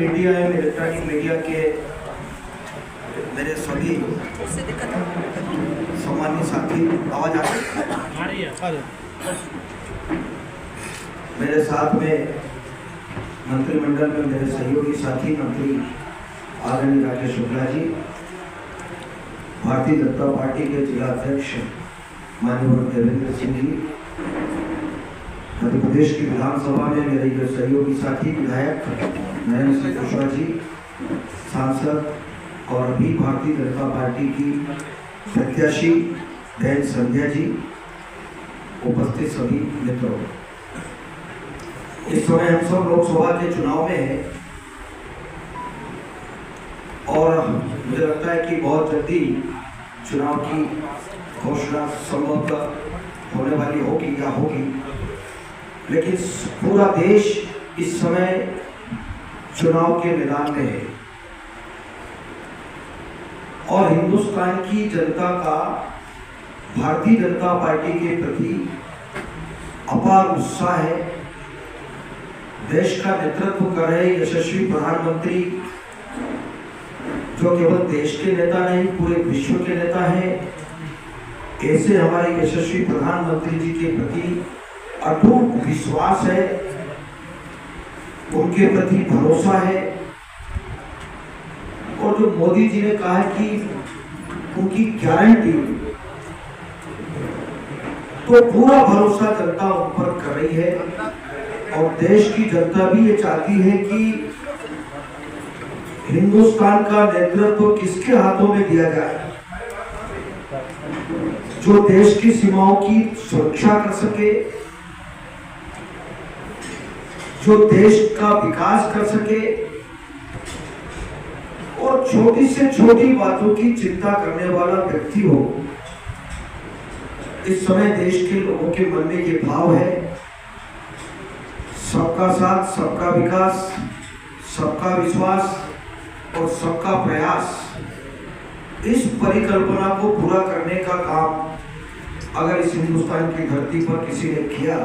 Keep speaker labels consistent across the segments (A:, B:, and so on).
A: Media एवं electronic media के मेरे सभी सम्मानित साथी, आवाज आ रही है? मेरे साथ में मंत्रिमंडल में मेरे सहयोगी साथी मंत्री आदरणीय राकेश शुक्ला जी, भारतीय जनता पार्टी के जिला अध्यक्ष माननीय देवेंद्र सिंह जी, मध्य प्रदेश की विधानसभा में मेरे जो सहयोगी साथी विधायक नरेंद्र सिंह कुशवाहा जी, सांसद और अभी भारतीय जनता पार्टी की प्रत्याशी बहन संध्या जी, उपस्थित सभी मित्रों, इस समय हम सब लोकसभा के चुनाव में हैं और मुझे लगता है कि बहुत जल्दी चुनाव की घोषणा संभवतः होने वाली होगी या होगी, लेकिन पूरा देश इस समय चुनाव के मैदान में है और हिंदुस्तान की जनता का भारतीय जनता पार्टी के प्रति अपार उत्साह है। देश का नेतृत्व कर रहे यशस्वी प्रधानमंत्री, जो केवल देश के नेता नहीं पूरे विश्व के नेता हैं, ऐसे हमारे यशस्वी प्रधानमंत्री जी के प्रति अटूट विश्वास है, उनके प्रति भरोसा है और जो मोदी जी ने कहा कि उनकी गारंटी, तो पूरा भरोसा जनता उन पर कर रही है और देश की जनता भी ये चाहती है कि हिंदुस्तान का नेतृत्व किसके हाथों में दिया जाए, जो देश की सीमाओं की सुरक्षा कर सके, जो देश का विकास कर सके और छोटी से छोटी बातों की चिंता करने वाला व्यक्ति हो। इस समय देश के लोगों के मन में ये भाव है, सबका साथ, सबका विकास, सबका विश्वास और सबका प्रयास। इस परिकल्पना को पूरा करने का काम अगर इस हिंदुस्तान की धरती पर किसी ने किया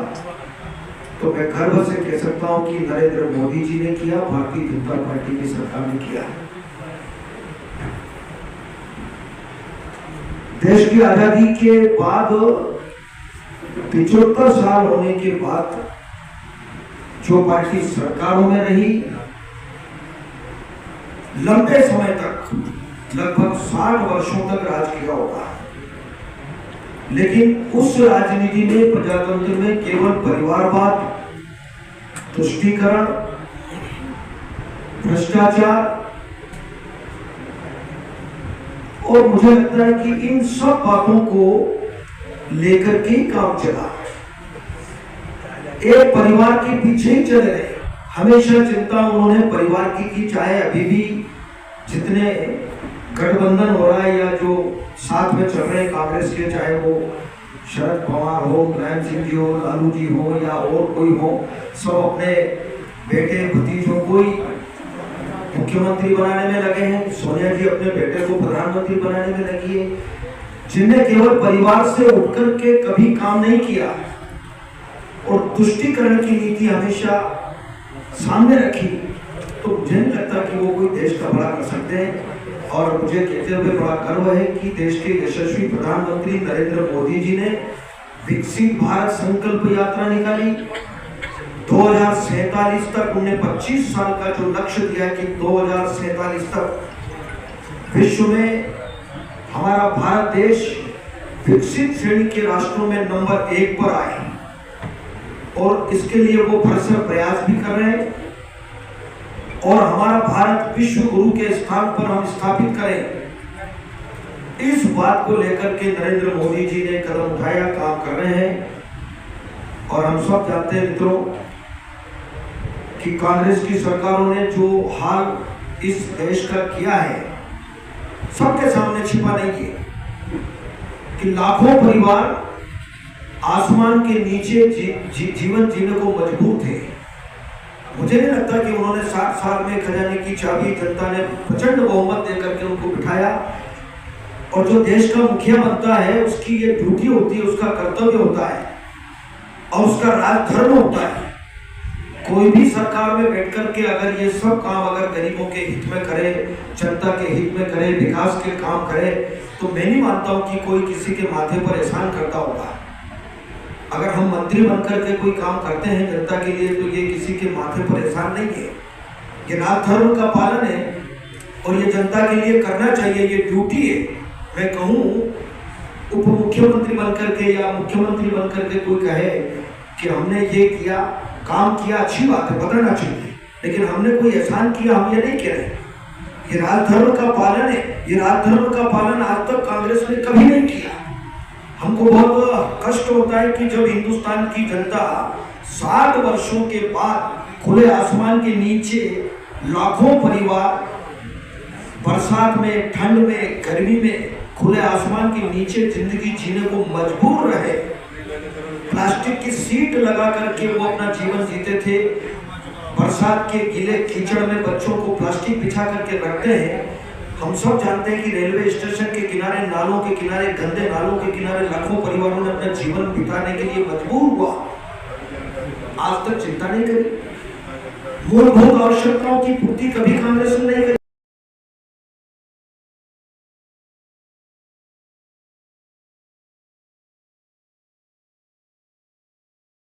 A: तो मैं गर्व से कह सकता हूं कि नरेंद्र मोदी जी ने किया, भारतीय जनता पार्टी की सरकार ने किया। देश की आजादी के बाद 75 साल होने के बाद जो पार्टी सरकारों में रही, लंबे समय तक लगभग 60 वर्षों तक राज किया होगा, लेकिन उस राजनीति में प्रजातंत्र में केवल परिवारवाद, तुष्टीकरण, भ्रष्टाचार और मुझे लगता है कि इन सब बातों को लेकर के काम चला। एक परिवार के पीछे ही चले रहे, हमेशा चिंता उन्होंने परिवार की चाहे अभी भी जितने गठबंधन हो रहा है या जो साथ में चल रहे कांग्रेस के, चाहे वो शरद पवार हो, मुलायम सिंह जी हो, लालू जी हो या और कोई हो, सब अपने बेटे भतीजों को ही मुख्यमंत्री बनाने में लगे हैं। सोनिया जी अपने बेटे को प्रधानमंत्री बनाने में लगी है, जिनने केवल परिवार से उठकर के कभी काम नहीं किया और तुष्टीकरण की नीति हमेशा सामने रखी, तो मुझे नहीं लगता कि वो कोई देश का बड़ा कर सकते हैं। और मुझे कहते हुए बड़ा गर्व है कि देश के यशस्वी प्रधानमंत्री नरेंद्र मोदी जी ने विकसित भारत संकल्प यात्रा निकाली। 2047 तक उन्होंने 25 साल का जो लक्ष्य दिया कि 2047 तक विश्व में हमारा भारत देश विकसित श्रेणी के राष्ट्रों में नंबर 1 पर आए और इसके लिए वो भरसक प्रयास भी कर रहे हैं और हमारा भारत विश्व गुरु के स्थान पर हम स्थापित करें, इस बात को लेकर के नरेंद्र मोदी जी ने कदम उठाया, काम कर रहे हैं। और हम सब जानते हैं मित्रों कि कांग्रेस की सरकारों ने जो हाल इस देश का किया है, सबके सामने छिपा नहीं है कि लाखों परिवार आसमान के नीचे जीवन जीने को मजबूर थे। मुझे नहीं लगता कि उन्होंने 60 साल में खजाने की चाबी जनता ने प्रचंड बहुमत देकर के उनको बिठाया और जो देश का मुखिया बनता है उसकी ये ड्यूटी होती है, उसका कर्तव्य होता है और उसका राजधर्म होता है। कोई भी सरकार में बैठ करके अगर ये सब काम अगर गरीबों के हित में करे, जनता के हित में करे, विकास के काम करे, तो मैं नहीं मानता हूं कि कोई किसी के माथे पर एहसान करता होगा। अगर हम मंत्री बनकर के कोई काम करते हैं जनता के लिए, तो ये किसी के माथे पर एहसान नहीं है, ये राजधर्म का पालन है और ये जनता के लिए करना चाहिए, ये ड्यूटी है। मैं कहूँ उप मुख्यमंत्री बनकर के या मुख्यमंत्री बनकर के कोई कहे कि हमने ये किया, काम किया, अच्छी बात है, बदलना चाहिए, लेकिन हमने कोई एहसान किया, हम ये नहीं कह रहे। ये राजधर्म का पालन है, ये राजधर्म का पालन आज तक कांग्रेस ने कभी नहीं किया। हमको बहुत कष्ट होता है कि जब हिंदुस्तान की जनता 60 वर्षों के बाद खुले आसमान के नीचे लाखों परिवार बरसात में, ठंड में, गर्मी में खुले आसमान के नीचे जिंदगी जीने को मजबूर रहे, प्लास्टिक की सीट लगा करके वो अपना जीवन जीते थे। बरसात के गीले कीचड़ में बच्चों को प्लास्टिक बिछा करके रखते हैं। हम सब जानते हैं कि रेलवे स्टेशन के किनारे, नालों के किनारे, गंदे नालों के किनारे लाखों परिवारों ने अपना जीवन बिताने के लिए मजबूर हुआ। आज तक चिंता नहीं करी, मूलभूत आवश्यकताओं की पूर्ति कभी कांग्रेस ने नहीं करी।